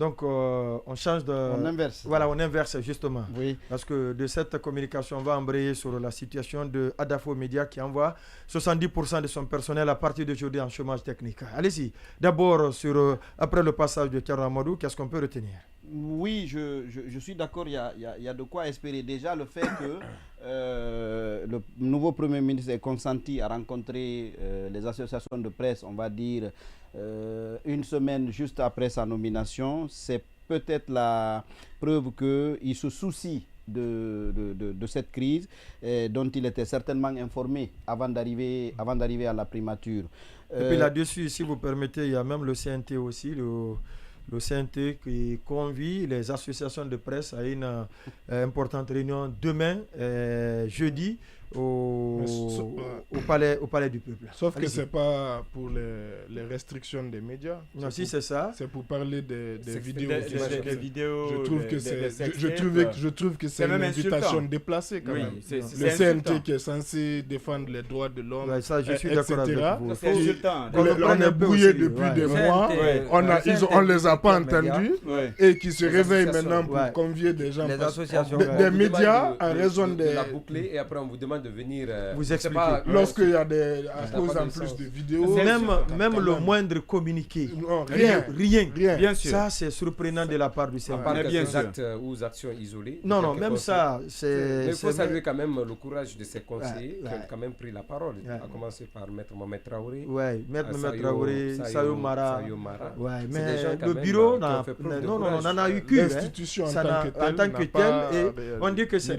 Donc, on change de... On inverse. Voilà, on inverse justement. Oui. Parce que de cette communication, on va embrayer sur la situation de Adafo Média qui envoie 70% de son personnel à partir d'aujourd'hui en chômage technique. Allez-y. D'abord, après le passage de Thierry Amadou, qu'est-ce qu'on peut retenir? Oui, je suis d'accord, il y a de quoi espérer. Déjà, le fait que le nouveau Premier ministre ait consenti à rencontrer les associations de presse, on va dire, une semaine juste après sa nomination, c'est peut-être la preuve qu'il se soucie de cette crise dont il était certainement informé avant d'arriver à la primature. Et puis là-dessus, si vous permettez, il y a même le CNT aussi, le CNT qui convie les associations de presse à une importante réunion demain, jeudi, au palais du peuple. Sauf que ce n'est pas pour les restrictions des médias. Non, si c'est ça. C'est pour parler des vidéos. Des vidéos. Je trouve que c'est une invitation déplacée quand même. Le CNT qui est censé défendre les droits de l'homme, ouais, ça, je suis d'accord avec vous. C'est insultant. On est brouillé depuis des mois. On ne les a pas entendus et qui se réveillent maintenant pour convier des gens. Les associations. Des médias en raison de la boucler et après on vous demande de venir vous expliquer. Lorsqu'il y a à cause en plus de vidéos. Même le moindre communiqué. Non, rien. Bien sûr. Ça, c'est surprenant de la part du CNT. On parle des actes ou actions isolées. Non, même ça, c'est... Il faut saluer quand même le courage de ces conseillers qui ont quand même pris la parole. À commencer par Maître Mohamed Traoré. Oui, Maître Mohamed Traoré, Sayo Mara. Ouais, mais le bureau, on n'en a eu qu'une. L'institution en tant que telle. Et on dit que c'est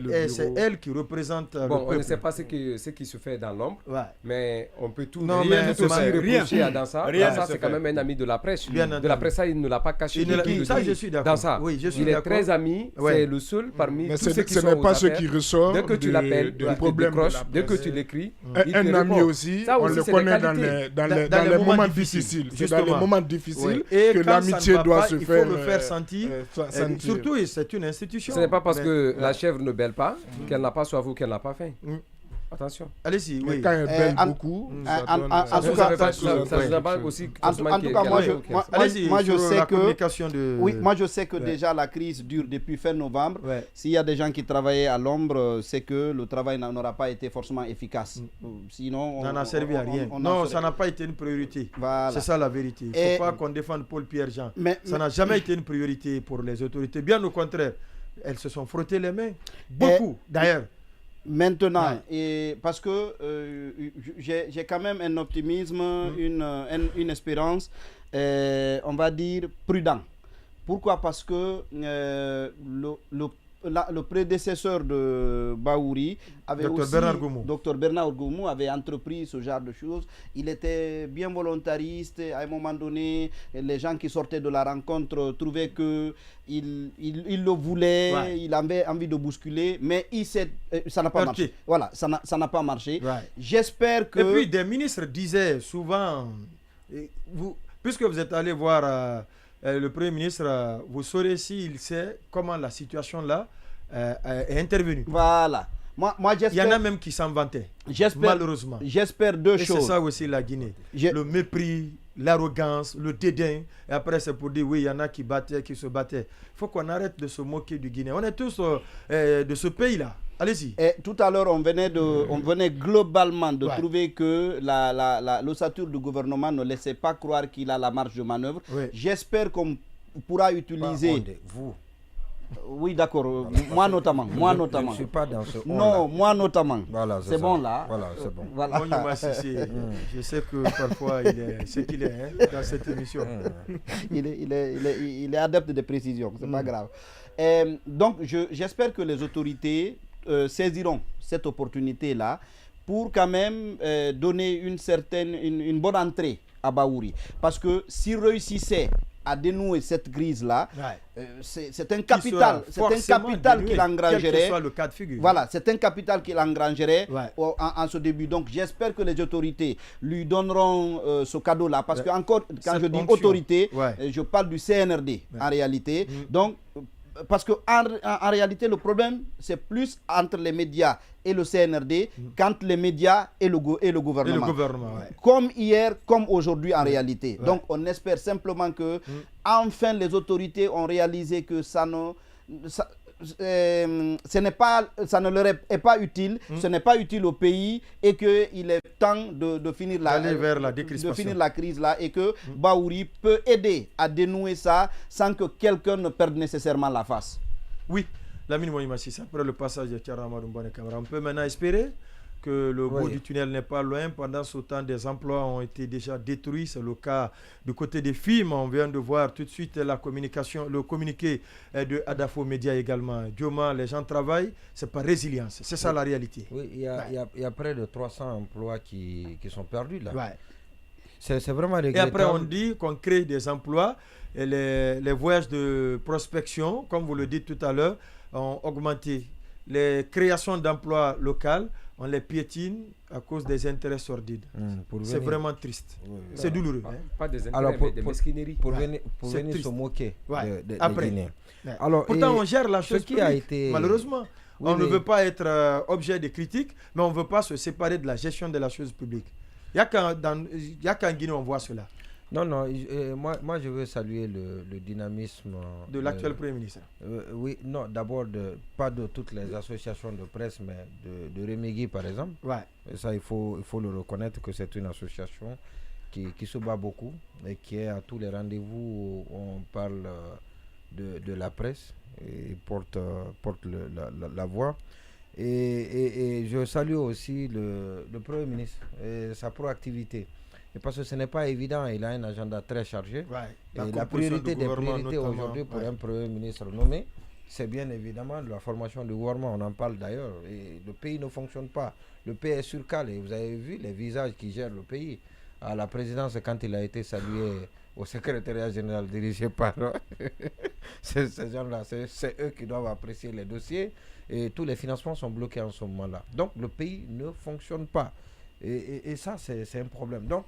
elle qui représente le peuple. On ne sait pas ce qui se fait dans l'ombre, mais on peut tout reprocher à Dansa. Dansa, c'est quand même un ami de la presse. De la presse, ça, il ne l'a pas caché. Ça, je suis d'accord. Dansa, il est très ami, c'est le seul parmi tous ceux qui sont aux ce n'est pas ce affaires. qui ressort. Dès que tu l'appelles, tu décroches, dès que tu l'écris, un ami aussi, on le connaît dans les moments difficiles. C'est dans les moments difficiles que l'amitié doit se faire. Il faut le faire sentir. Surtout, c'est une institution. Ce n'est pas parce que la chèvre ne bêle pas qu'elle n'a pas soif ou qu'elle n'a pas faim. Attention. Allez-y, oui. Quand elle belle beaucoup, ça ne va aussi. En tout cas, moi je sais que déjà la crise dure depuis fin novembre. S'il y a des gens qui travaillaient à l'ombre, c'est que le travail n'aura pas été forcément efficace. Sinon, ça n'a servi à rien. Non, ça n'a pas été une priorité. C'est ça la vérité. Il ne faut pas qu'on défende Paul Pierre-Jean. Ça n'a jamais été une priorité pour les autorités. Bien au contraire, elles se sont frottées les mains. Beaucoup, d'ailleurs. Maintenant, et parce que j'ai quand même un optimisme, une espérance, on va dire prudent. Pourquoi? Parce que le prédécesseur de Bahouri avait Dr Bernard Goumou avait entrepris ce genre de choses. Il était bien volontariste. À un moment donné, les gens qui sortaient de la rencontre trouvaient que il le voulait, il avait envie de bousculer, mais ça n'a pas marché. Voilà, ça n'a pas marché. J'espère que... Et puis des ministres disaient souvent, puisque vous êtes allé voir le Premier ministre, vous saurez s'il sait comment la situation là est intervenue. Voilà. Moi, il y en a même qui s'en vantaient, malheureusement. J'espère deux choses. C'est ça aussi la Guinée. Le mépris, l'arrogance, le dédain. Et après, c'est pour dire, oui, il y en a qui se battaient. Il faut qu'on arrête de se moquer du Guinée. On est tous de ce pays-là. Allez-y. Et tout à l'heure, on venait globalement de trouver que l'ossature du gouvernement ne laissait pas croire qu'il a la marge de manœuvre. Oui. J'espère qu'on pourra utiliser... Vous. Oui, d'accord. Moi notamment. Je ne suis pas dans ce non, moi notamment. Voilà, c'est bon là. Voilà, c'est bon. Voilà. Je sais que parfois il est ce qu'il est dans cette émission. il est adepte de précision, c'est pas grave. Donc j'espère que les autorités saisiront cette opportunité-là pour quand même donner une bonne entrée à Bahouri. Parce que s'ils réussissaient à dénouer cette crise-là, c'est un capital qu'il engrangerait. Quel que soit le cas de figure. Voilà, c'est un capital qu'il engrangerait en ce début. Donc j'espère que les autorités lui donneront ce cadeau-là. Parce que encore, quand je dis autorité, je parle du CNRD en réalité. Donc parce qu'en réalité, le problème, c'est plus entre les médias et le CNRD qu'entre les médias et le gouvernement. Comme hier, comme aujourd'hui en réalité. Donc, on espère simplement que, enfin, les autorités ont réalisé que ça ne leur est pas utile, ce n'est pas utile au pays et qu'il est temps de finir la crise là et que Bahouri peut aider à dénouer ça sans que quelqu'un ne perde nécessairement la face. Oui, Lamine Moïmassi, après le passage de Thiara Amadou Mbane Camara, on peut maintenant espérer que le bout du tunnel n'est pas loin. Pendant ce temps, des emplois ont été déjà détruits. C'est le cas du côté des films. On vient de voir tout de suite le communiqué de Adafo Média également. Dioma, les gens travaillent, c'est par résilience. C'est ça la réalité. Oui, il y a près de 300 emplois qui sont perdus là. C'est vraiment regrettable. Et après, on dit qu'on crée des emplois et les voyages de prospection, comme vous le dites tout à l'heure, ont augmenté. Les créations d'emplois locales, on les piétine à cause des intérêts sordides. C'est vraiment triste. C'est douloureux. Pas des intérêts, mais des mesquineries. Pour venir se moquer des Guinéens. Alors, pourtant, on gère la chose publique. Malheureusement, on ne veut pas être objet de critique, mais on ne veut pas se séparer de la gestion de la chose publique. Il n'y a qu'en Guinée on voit cela. Non, moi je veux saluer le dynamisme de l'actuel Premier ministre. Oui, non, d'abord pas de toutes les associations de presse, mais de Remigui par exemple. Et ça, il faut le reconnaître que c'est une association qui se bat beaucoup et qui est à tous les rendez-vous où on parle de la presse et porte la voix. Et je salue aussi le Premier ministre et sa proactivité. Et parce que ce n'est pas évident, il a un agenda très chargé. Et la priorité des priorités aujourd'hui pour un Premier ministre nommé, c'est bien évidemment la formation du gouvernement. On en parle d'ailleurs. Et le pays ne fonctionne pas. Le pays est sur cale. Et vous avez vu les visages qui gèrent le pays. À la présidence, quand il a été salué au secrétariat général dirigé par ces gens-là, c'est eux qui doivent apprécier les dossiers. Et tous les financements sont bloqués en ce moment-là. Donc le pays ne fonctionne pas. Et ça, c'est un problème. Donc,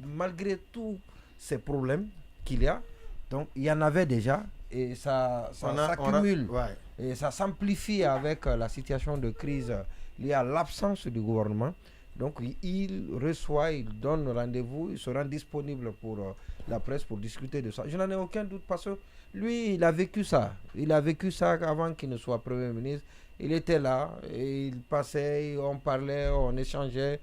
malgré tous ces problèmes qu'il y a, donc il y en avait déjà, et ça s'accumule, et ça s'amplifie avec la situation de crise liée à l'absence du gouvernement. Donc, il reçoit, il donne rendez-vous, il se rend disponible pour la presse pour discuter de ça. Je n'en ai aucun doute parce que lui, il a vécu ça. Il a vécu ça avant qu'il ne soit Premier ministre. Il était là, et il passait, on parlait, on échangeait.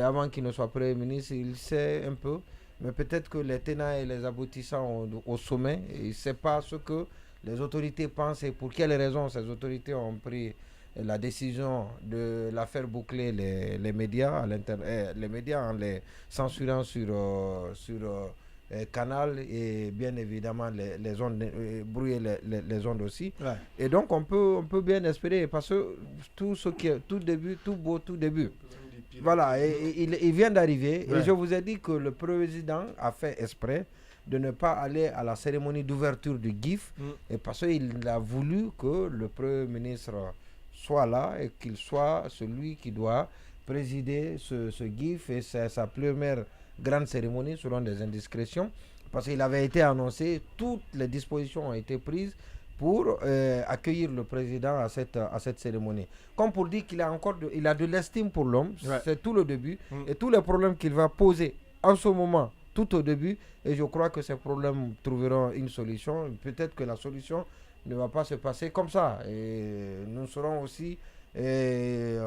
Avant qu'il ne soit Premier ministre, il sait un peu, mais peut-être que les tenants et les aboutissants au sommet, il ne sait pas ce que les autorités pensent et pour quelles raisons ces autorités ont pris la décision de la faire boucler les médias les médias en les censurant sur Canal et bien évidemment les ondes, brouiller les ondes aussi. Et donc on peut bien espérer parce que tout début. Voilà, et il vient d'arriver et je vous ai dit que le président a fait exprès de ne pas aller à la cérémonie d'ouverture du GIF et parce qu'il a voulu que le Premier ministre soit là et qu'il soit celui qui doit présider ce GIF et c'est sa première grande cérémonie selon des indiscrétions parce qu'il avait été annoncé, toutes les dispositions ont été prises pour accueillir le président à cette cérémonie. Comme pour dire qu'il a il a de l'estime pour l'homme, c'est tout le début, et tous les problèmes qu'il va poser en ce moment, tout au début, et je crois que ces problèmes trouveront une solution. Peut-être que la solution ne va pas se passer comme ça. Et nous serons aussi, je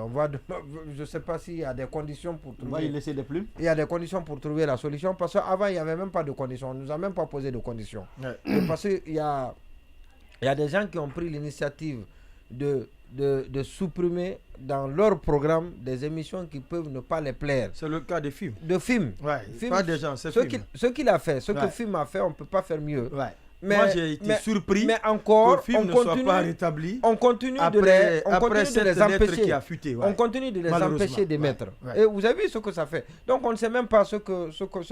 ne sais pas s'il y a des conditions pour trouver... On va y laisser des plumes. Il y a des conditions pour trouver la solution, parce qu'avant, il n'y avait même pas de conditions. On ne nous a même pas posé de conditions. Et parce qu'il y a des gens qui ont pris l'initiative de supprimer dans leur programme des émissions qui peuvent ne pas les plaire. C'est le cas des films. De films. Pas des gens, c'est film. Ce qu'il a fait, ce que le film a fait, on ne peut pas faire mieux. Moi, j'ai été surpris encore, que le film ne soit pas rétabli. On continue de les empêcher. On continue de les empêcher d'émettre. Et vous avez vu ce que ça fait. Donc, on ne sait même pas ce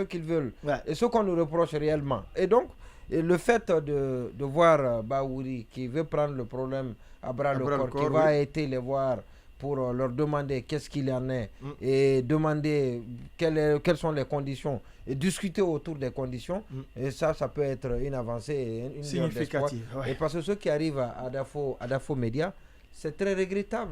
qu'ils veulent et ce qu'on nous reproche réellement. Et donc, le fait de voir Bahouri qui veut prendre le problème à bras le corps, qui va été les voir pour leur demander qu'est-ce qu'il en est et demander quelles sont les conditions et discuter autour des conditions. Et ça peut être une avancée et une significative. Et parce que ceux qui arrivent à Dafo Média, c'est très regrettable.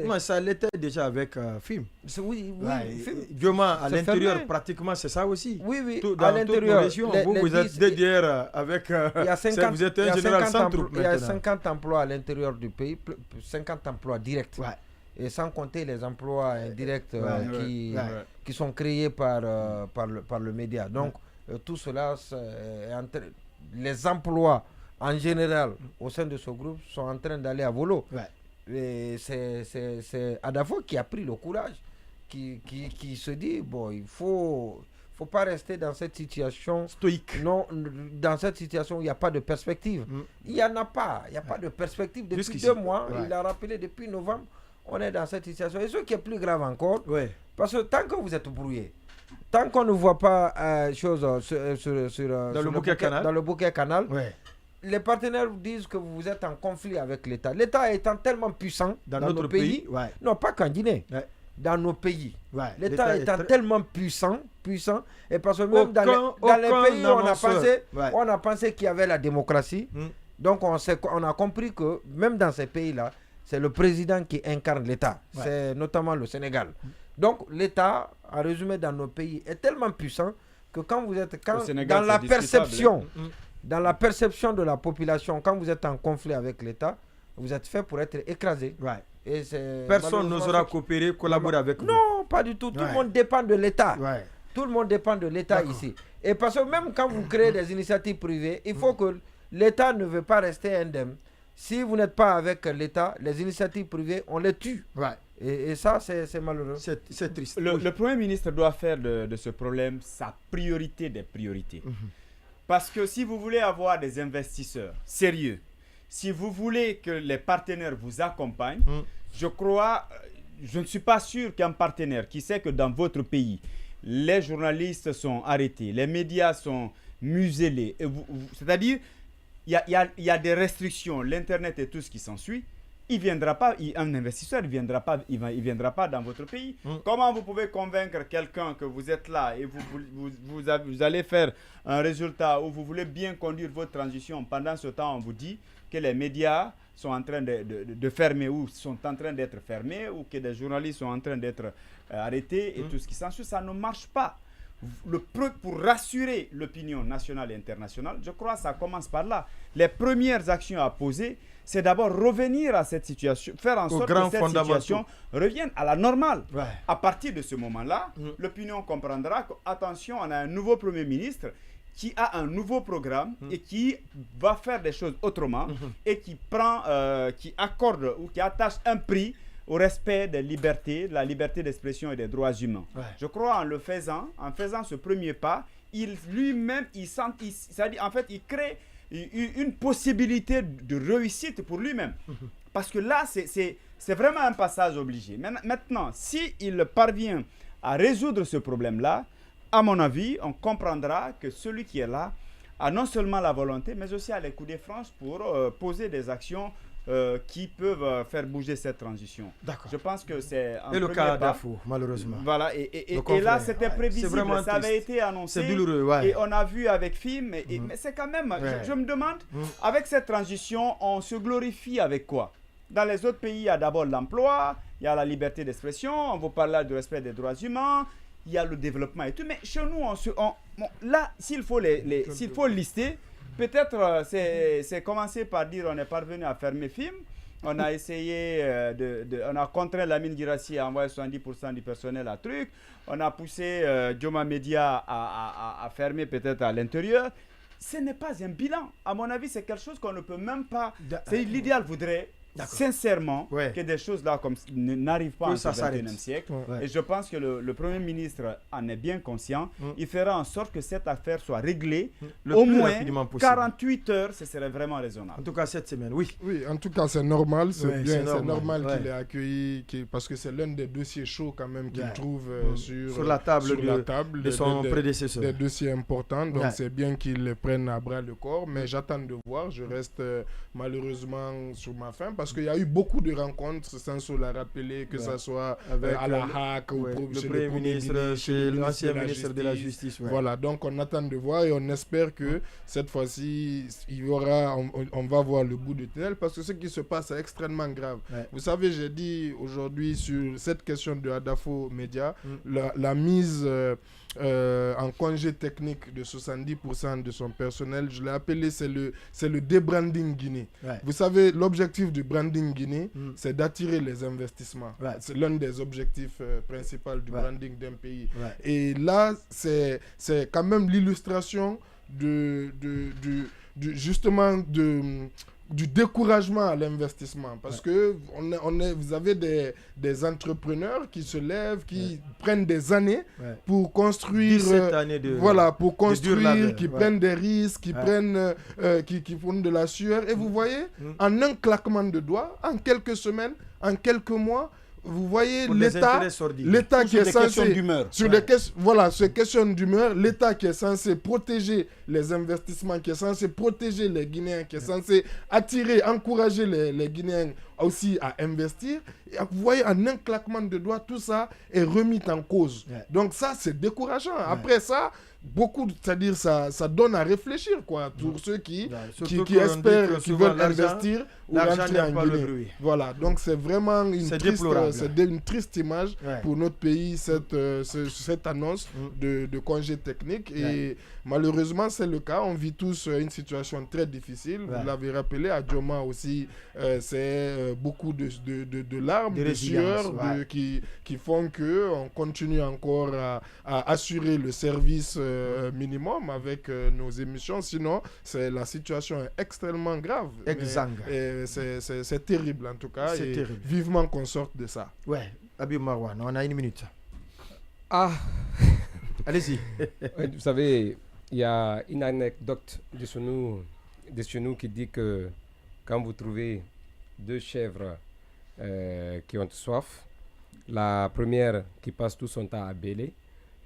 Moi, ça l'était déjà avec film. Oui. À l'intérieur, pratiquement, c'est ça aussi. Oui. À l'intérieur, vous êtes derrière avec... vous êtes un général sans troupe maintenant. Il y a 50 emplois à l'intérieur du pays, 50 emplois directs. Et sans compter les emplois indirects qui sont créés par le média. Donc, tout cela, les emplois en général au sein de ce groupe sont en train d'aller à volo. Et c'est Adafo qui a pris le courage, qui se dit, bon, il faut pas rester dans cette situation stoïque. Non, dans cette situation où il n'y a pas de perspective. Il n'y en a pas. Il n'y a pas de perspective. Depuis 2 mois, il a rappelé, depuis novembre, on est dans cette situation. Et ce qui est plus grave encore, parce que tant que vous êtes brouillé, tant qu'on ne voit pas chose dans le bouquet canal, les partenaires disent que vous êtes en conflit avec l'État. L'État étant tellement puissant dans notre pays, non pas qu'en Guinée, dans nos pays. L'État étant tellement puissant, et parce que même dans les pays où on a pensé qu'il y avait la démocratie, donc on a compris que même dans ces pays-là, c'est le président qui incarne l'État. C'est notamment le Sénégal. Donc l'État, en résumé, dans nos pays, est tellement puissant que quand vous êtes dans la perception, dans la perception de la population, quand vous êtes en conflit avec l'État, vous êtes fait pour être écrasé. Et personne n'osera coopérer, collaborer avec vous. Non, pas du tout. Tout le monde dépend de l'État. Tout le monde dépend de l'État ici. Et parce que même quand vous créez des initiatives privées, il faut que l'État ne veut pas rester indemne. Si vous n'êtes pas avec l'État, les initiatives privées, on les tue. Et ça, c'est malheureux. C'est triste. Le Premier ministre doit faire de ce problème sa priorité des priorités. Parce que si vous voulez avoir des investisseurs sérieux, si vous voulez que les partenaires vous accompagnent, je ne suis pas sûr qu'un partenaire qui sait que dans votre pays, les journalistes sont arrêtés, les médias sont muselés, c'est-à-dire il y a des restrictions, l'Internet et tout ce qui s'ensuit, un investisseur ne viendra pas dans votre pays. Comment vous pouvez convaincre quelqu'un que vous êtes là et vous allez faire un résultat où vous voulez bien conduire votre transition, pendant ce temps on vous dit que les médias sont en train de fermer ou sont en train d'être fermés ou que des journalistes sont en train d'être arrêtés et tout ce qui s'ensuit, ça ne marche pas. Pour rassurer l'opinion nationale et internationale, je crois que ça commence par là. Les premières actions à poser, c'est d'abord revenir à cette situation, faire en sorte que cette situation revienne à la normale. À partir de ce moment-là, l'opinion comprendra qu'attention, on a un nouveau Premier ministre qui a un nouveau programme et qui va faire des choses autrement et qui accorde ou qui attache un prix au respect des libertés, de la liberté d'expression et des droits humains. Je crois en faisant ce premier pas, il crée une possibilité de réussite pour lui-même. Parce que là, c'est vraiment un passage obligé. Maintenant, s'il parvient à résoudre ce problème-là, à mon avis, on comprendra que celui qui est là a non seulement la volonté, mais aussi a les coups de franche pour poser des actions qui peuvent faire bouger cette transition. Je pense que c'est un le cas d'Afo, malheureusement. Voilà, et là, c'était prévisible, ça avait été annoncé. C'est douloureux, et on a vu avec film, mais c'est quand même, je me demande, avec cette transition, on se glorifie avec quoi? Dans les autres pays, il y a d'abord l'emploi, il y a la liberté d'expression, on vous parle là du respect des droits humains, il y a le développement et tout, mais chez nous, là, s'il faut lister, peut-être c'est commencer par dire on est parvenu à fermer film, on a essayé, on a contraint Lamine Guirassy à envoyer 70% du personnel à truc, on a poussé Dioma Media à fermer peut-être à l'intérieur. Ce n'est pas un bilan. À mon avis, c'est quelque chose qu'on ne peut même pas... L'idéal voudrait... sincèrement que des choses là comme n'arrivent pas en ce 21e siècle et je pense que le Premier ministre en est bien conscient. Il fera en sorte que cette affaire soit réglée au moins 48 heures, ce serait vraiment raisonnable. En tout cas cette semaine, oui, en tout cas c'est normal, c'est normal qu'il ait accueilli, parce que c'est l'un des dossiers chauds quand même qu'il trouve sur la table de son prédécesseur, des dossiers importants, donc c'est bien qu'il le prenne à bras le corps, mais j'attends de voir, je reste malheureusement sur ma faim parce qu'il y a eu beaucoup de rencontres, Sanso l'a rappelé, que ce soit à la HAC, le Premier ministre, chez l'ancien ministre de la Justice. Voilà, donc on attend de voir et on espère que cette fois-ci, on va voir le bout du tunnel, parce que ce qui se passe est extrêmement grave. Vous savez, j'ai dit aujourd'hui sur cette question de Adafo Média, la mise en congé technique de 70% de son personnel, je l'ai appelé, c'est le débranding Guinée. Vous savez, l'objectif du branding Guinée, c'est d'attirer les investissements. C'est l'un des objectifs principaux du branding d'un pays. Et là, c'est quand même l'illustration justement du découragement à l'investissement, parce que vous avez des entrepreneurs qui se lèvent, qui prennent des années pour construire, pour construire, qui prennent des risques, qui prennent, qui font de la sueur, et vous voyez, en un claquement de doigts, en quelques semaines, en quelques mois, vous voyez l'État qui est censé ces questions d'humeur, l'État qui est censé protéger les investissements, qui est censé protéger les Guinéens, qui est censé attirer, encourager les Guinéens aussi à investir. Et vous voyez, en un claquement de doigts, tout ça est remis en cause. Donc ça, c'est décourageant. Après ça, c'est-à-dire ça donne à réfléchir, quoi, pour ceux qui espèrent, qui veulent investir ou rentrer en Guinée. Voilà, donc c'est vraiment une triste image pour notre pays, cette annonce de congé technique. Et malheureusement, c'est le cas. On vit tous une situation très difficile. Vous l'avez rappelé, à Djoma aussi, c'est beaucoup de larmes, de sueur qui font qu'on continue encore à assurer le service minimum avec nos émissions. Sinon, la situation est extrêmement grave. Et c'est terrible en tout cas. Et terrible. Vivement qu'on sorte de ça. Habib Marwan, on a 1 minute. Allez-y. Vous savez, il y a une anecdote de chez nous qui dit que quand vous trouvez 2 chèvres qui ont soif, la première qui passe tout son temps à bêler,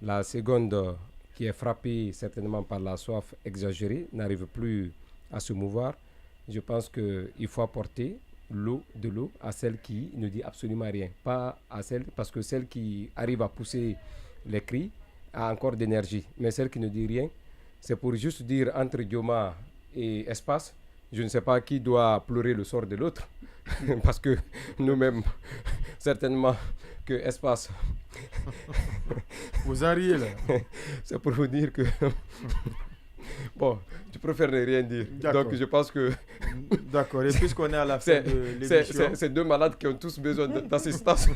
la seconde qui est frappée certainement par la soif exagérée, n'arrive plus à se mouvoir. Je pense qu'il faut apporter de l'eau à celle qui ne dit absolument rien. Pas à celle, parce que celle qui arrive à pousser les cris a encore d'énergie. Mais celle qui ne dit rien, c'est pour juste dire entre Djoma et Espace, je ne sais pas qui doit pleurer le sort de l'autre. Parce que nous-mêmes, certainement que Espace... Vous en riez là. C'est pour vous dire que... Bon, je préfère ne rien dire. Donc je pense que... D'accord, et puisqu'on est à la fin de l'émission... C'est 2 malades qui ont tous besoin d'assistance.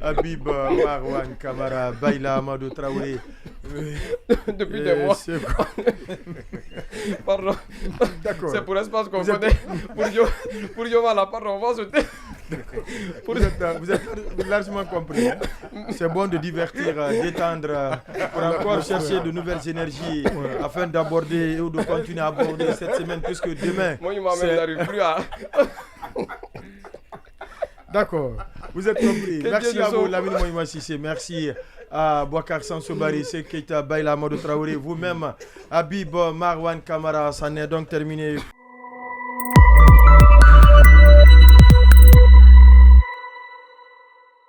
Habib Marwan Kamara, Baïla Amadou Traoré. Depuis des mois. Pardon. D'accord. C'est pour Espace qu'on connaît. Pour Yoma, là, pardon, on va sauter. Vous êtes largement compris. Hein? C'est bon de divertir, d'étendre, pour encore chercher de nouvelles énergies afin d'aborder ou de continuer à aborder cette semaine, puisque demain... Moi, je n'arrive plus à... D'accord, vous êtes compris. Merci à vous, Lamine Moïma Sissé. Merci à Bouakar Sansobari, Keita Baïla Amadou Traoré, vous-même, Habib Marwan Kamara. Ça n'est donc terminé.